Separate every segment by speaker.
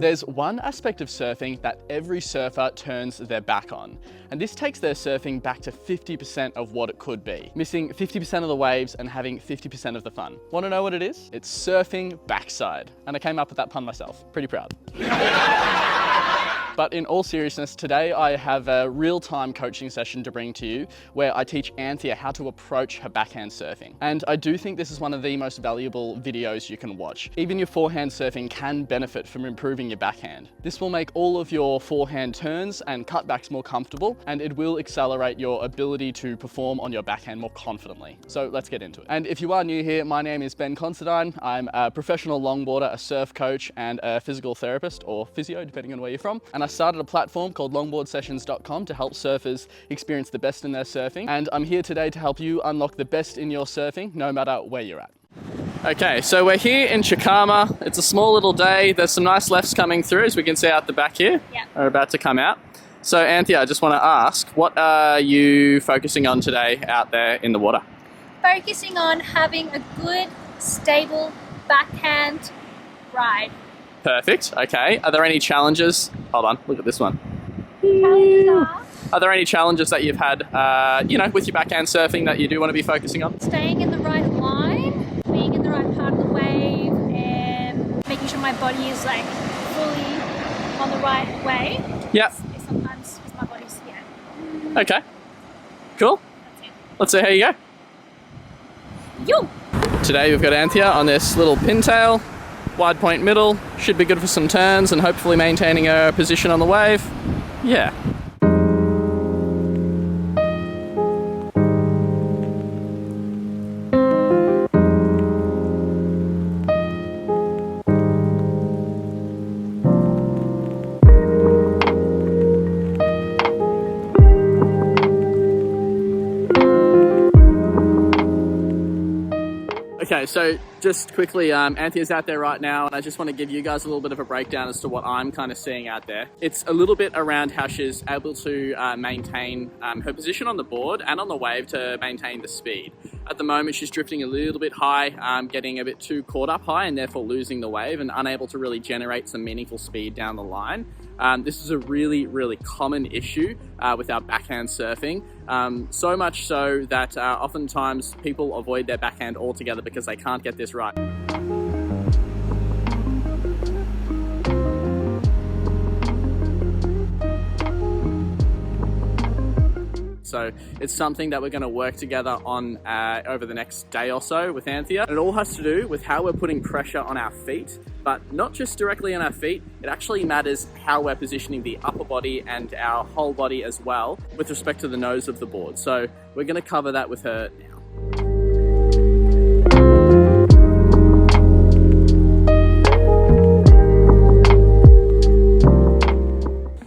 Speaker 1: There's one aspect of surfing that every surfer turns their back on, and this takes their surfing back to 50% of what it could be, missing 50% of the waves and having 50% of the fun. Want to know what it is? It's surfing backside, and I came up with that pun myself. Pretty proud. But in all seriousness, today I have a real-time coaching session to bring to you where I teach Anthea how to approach her backhand surfing. And I do think this is one of the most valuable videos you can watch. Even your forehand surfing can benefit from improving your backhand. This will make all of your forehand turns and cutbacks more comfortable, and it will accelerate your ability to perform on your backhand more confidently. So let's get into it. And if you are new here, my name is Considine. I'm a professional longboarder, a surf coach, and a physical therapist, or physio, depending on where you're from. And I started a platform called longboardsessions.com to help surfers experience the best in their surfing. And I'm here today to help you unlock the best in your surfing, no matter where you're at. Okay, so we're here in Chicama. It's a small little day. There's some nice lefts coming through, as we can see out the back here. Yeah. Are about to come out. So Anthea, I just want to ask, what are you focusing on today out there in the water?
Speaker 2: Focusing on having a good, stable backhand ride.
Speaker 1: Perfect. Okay. Are there any challenges? Hold on. Look at this one.
Speaker 2: Challenges
Speaker 1: are there any challenges that you've had, with your backhand surfing that you do want to be focusing on?
Speaker 2: Staying in the right line, being in the right part of the wave, and making sure my body is like fully on the right way.
Speaker 1: Yeah.
Speaker 2: Sometimes my body's,
Speaker 1: Okay. Cool.
Speaker 2: That's it.
Speaker 1: Let's see how you go.
Speaker 2: Yo!
Speaker 1: Today we've got Anthea on this little pintail. Wide point middle, should be good for some turns and hopefully maintaining her position on the wave. Yeah. Okay, so just quickly, Anthea's out there right now, and I just want to give you guys a little bit of a breakdown as to what I'm kind of seeing out there. It's a little bit around how she's able to maintain her position on the board and on the wave to maintain the speed. At the moment, she's drifting a little bit high, getting a bit too caught up high and therefore losing the wave and unable to really generate some meaningful speed down the line. This is a really, really common issue with our backhand surfing. So much so that oftentimes people avoid their backhand altogether because they can't get this right. So it's something that we're going to work together on over the next day or so with Anthea. It all has to do with how we're putting pressure on our feet, but not just directly on our feet. It actually matters how we're positioning the upper body and our whole body as well with respect to the nose of the board. So we're going to cover that with her now.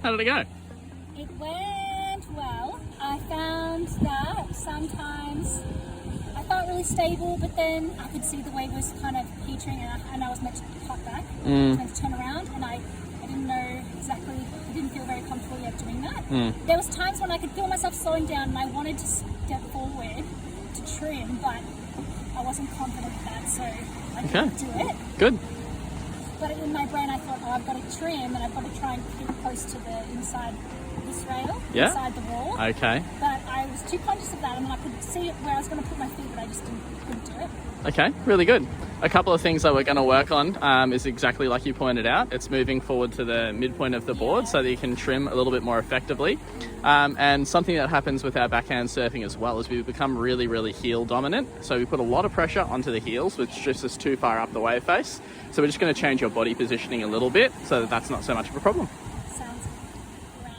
Speaker 1: How did it go?
Speaker 2: It went well. I found that sometimes I felt really stable, but then I could see the wave was kind of petering and I was meant to cut back, meant to turn around, and I didn't know exactly, I didn't feel very comfortable yet doing that. There was times when I could feel myself slowing down and I wanted to step forward to trim, but I wasn't confident with that, so I didn't do it.
Speaker 1: Good.
Speaker 2: But in my brain I thought, I've got to trim and I've got to try and get close to the inside this rail, inside the wall.
Speaker 1: Okay.
Speaker 2: But I was too conscious of that, and I could see where I was going to put my feet, but I just couldn't do it.
Speaker 1: Okay, really good. A couple of things that we're going to work on is exactly like you pointed out. It's moving forward to the midpoint of the board so that you can trim a little bit more effectively. And something that happens with our backhand surfing as well is we become really, really heel dominant. So we put a lot of pressure onto the heels, which just is too far up the wave face. So we're just going to change your body positioning a little bit so that that's not so much of a problem.
Speaker 2: Sounds grand.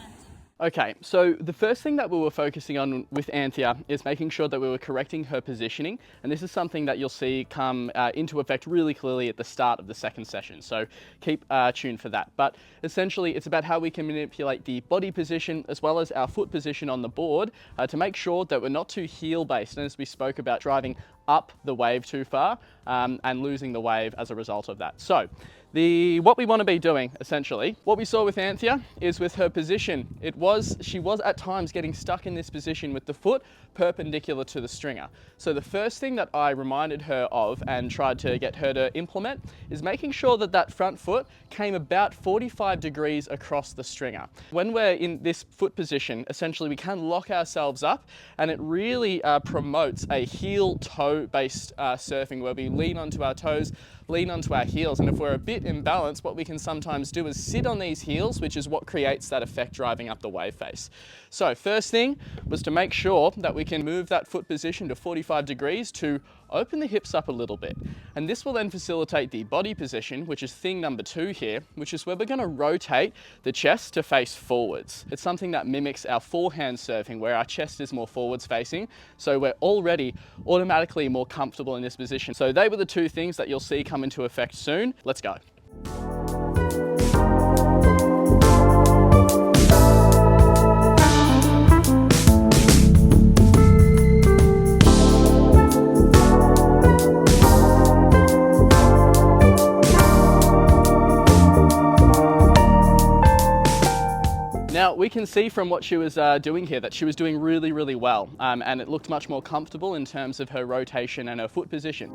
Speaker 1: Okay, so the first thing that we were focusing on with Anthea is making sure that we were correcting her positioning, and this is something that you'll see come into effect really clearly at the start of the second session, so keep tuned for that. But essentially it's about how we can manipulate the body position as well as our foot position on the board to make sure that we're not too heel based, and as we spoke about, driving up the wave too far and losing the wave as a result of that. So what we want to be doing, essentially, what we saw with Anthea is with her position, she was at times getting stuck in this position with the foot perpendicular to the stringer. So the first thing that I reminded her of and tried to get her to implement is making sure that that front foot came about 45 degrees across the stringer. When we're in this foot position, essentially we can lock ourselves up, and it really promotes a heel-toe based surfing where we lean onto our toes, lean onto our heels, and if we're a bit imbalanced, what we can sometimes do is sit on these heels, which is what creates that effect driving up the wave face. So first thing was to make sure that we can move that foot position to 45 degrees to open the hips up a little bit. And this will then facilitate the body position, which is thing number 2 here, which is where we're going to rotate the chest to face forwards. It's something that mimics our forehand surfing where our chest is more forwards facing. So we're already automatically more comfortable in this position. So they were the 2 things that you'll see come into effect soon. Let's go. Now we can see from what she was doing here that she was doing really, really well, and it looked much more comfortable in terms of her rotation and her foot position.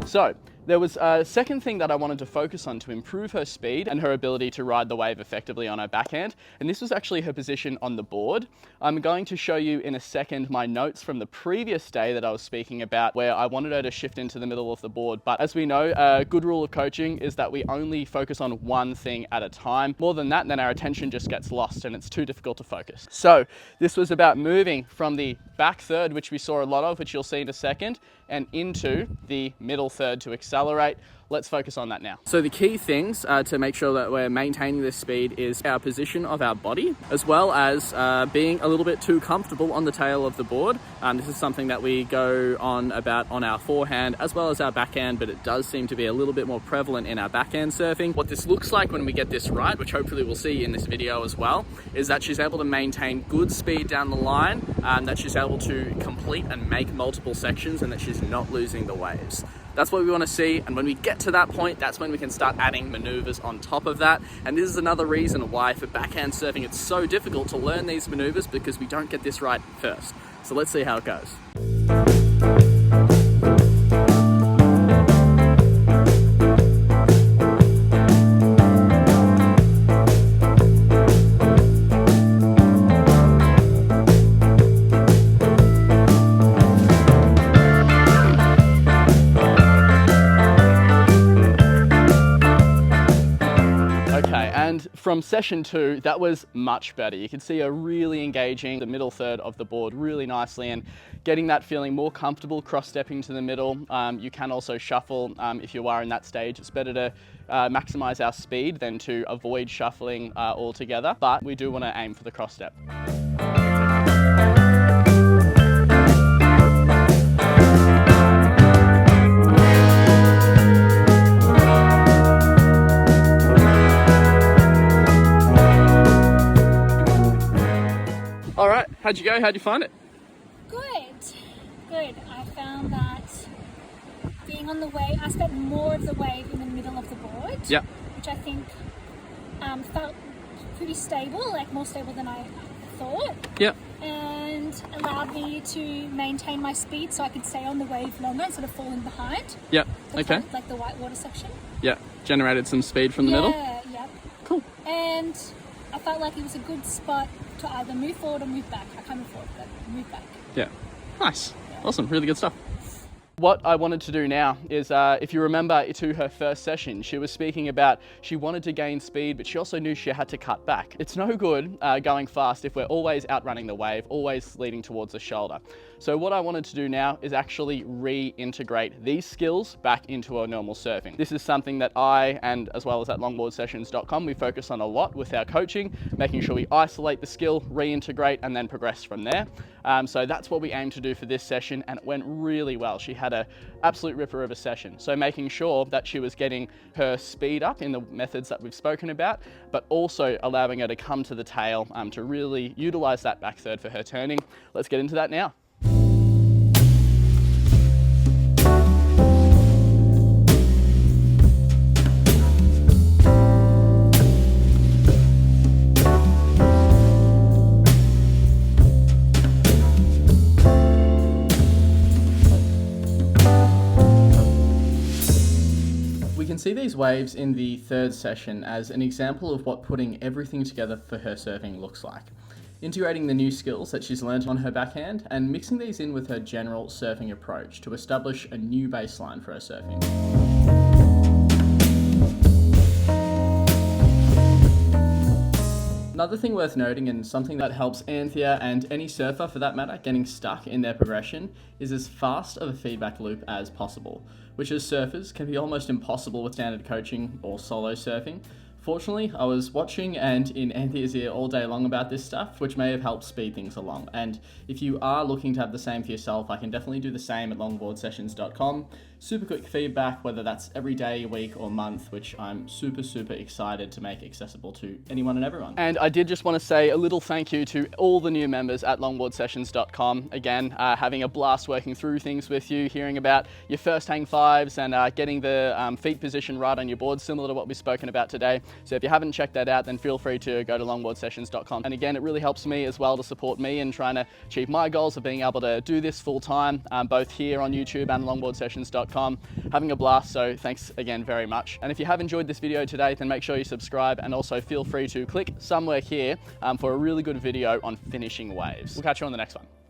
Speaker 1: So there was a second thing that I wanted to focus on to improve her speed and her ability to ride the wave effectively on her backhand, and this was actually her position on the board. I'm going to show you in a second my notes from the previous day that I was speaking about where I wanted her to shift into the middle of the board, but as we know, a good rule of coaching is that we only focus on one thing at a time. More than that, then our attention just gets lost and it's too difficult to focus. So this was about moving from the back third, which we saw a lot of, which you'll see in a second, and into the middle third to accelerate. Let's focus on that now. So the key things to make sure that we're maintaining this speed is our position of our body, as well as being a little bit too comfortable on the tail of the board. This is something that we go on about on our forehand as well as our backhand, but it does seem to be a little bit more prevalent in our backhand surfing. What this looks like when we get this right, which hopefully we'll see in this video as well, is that she's able to maintain good speed down the line, that she's able to complete and make multiple sections, and that she's not losing the waves. That's what we want to see, and when we get to that point, that's when we can start adding maneuvers on top of that. And this is another reason why for backhand surfing it's so difficult to learn these maneuvers, because we don't get this right first. So let's see how it goes. From session 2, that was much better. You can see her really engaging the middle third of the board really nicely and getting that feeling more comfortable cross-stepping to the middle. You can also shuffle if you are in that stage. It's better to maximize our speed than to avoid shuffling altogether, but we do want to aim for the cross-step. All right, how'd you go? How'd you find it?
Speaker 2: Good. I found that being on the wave, I spent more of the wave in the middle of the board,
Speaker 1: yeah,
Speaker 2: which I think felt pretty stable, like more stable than I thought.
Speaker 1: Yeah.
Speaker 2: And allowed me to maintain my speed so I could stay on the wave longer instead of falling behind.
Speaker 1: Yeah, okay.
Speaker 2: Like the white water section.
Speaker 1: Yeah, generated some speed from the middle.
Speaker 2: Yeah, yep.
Speaker 1: Cool.
Speaker 2: And I felt like it was a good spot to either move forward or move back. I can't move forward, but move back.
Speaker 1: Yeah, nice. Yeah. Awesome, really good stuff. What I wanted to do now is, if you remember to her first session, she was speaking about she wanted to gain speed, but she also knew she had to cut back. It's no good going fast if we're always outrunning the wave, always leading towards the shoulder. So what I wanted to do now is actually reintegrate these skills back into our normal surfing. This is something that I, and as well as at longboardsessions.com, we focus on a lot with our coaching, making sure we isolate the skill, reintegrate, and then progress from there. So that's what we aim to do for this session, and it went really well. She had an absolute ripper of a session. So making sure that she was getting her speed up in the methods that we've spoken about, but also allowing her to come to the tail to really utilize that back third for her turning. Let's get into that now. can see these waves in the third session as an example of what putting everything together for her surfing looks like. Integrating the new skills that she's learned on her backhand and mixing these in with her general surfing approach to establish a new baseline for her surfing. Another thing worth noting, and something that helps Anthea and any surfer for that matter getting stuck in their progression, is as fast of a feedback loop as possible, which as surfers can be almost impossible with standard coaching or solo surfing. Fortunately, I was watching and in Anthea's ear all day long about this stuff, which may have helped speed things along. And if you are looking to have the same for yourself, I can definitely do the same at longboardsessions.com. Super quick feedback, whether that's every day, week, or month, which I'm super excited to make accessible to anyone and everyone. And I did just want to say a little thank you to all the new members at longboardsessions.com. Again, having a blast working through things with you, hearing about your first hang fives and getting the feet position right on your board, similar to what we've spoken about today. So if you haven't checked that out, then feel free to go to longboardsessions.com. And again, it really helps me as well to support me in trying to achieve my goals of being able to do this full time, both here on YouTube and longboardsessions.com. Having a blast, so thanks again very much. And if you have enjoyed this video today, then make sure you subscribe, and also feel free to click somewhere here for a really good video on finishing waves. We'll catch you on the next one.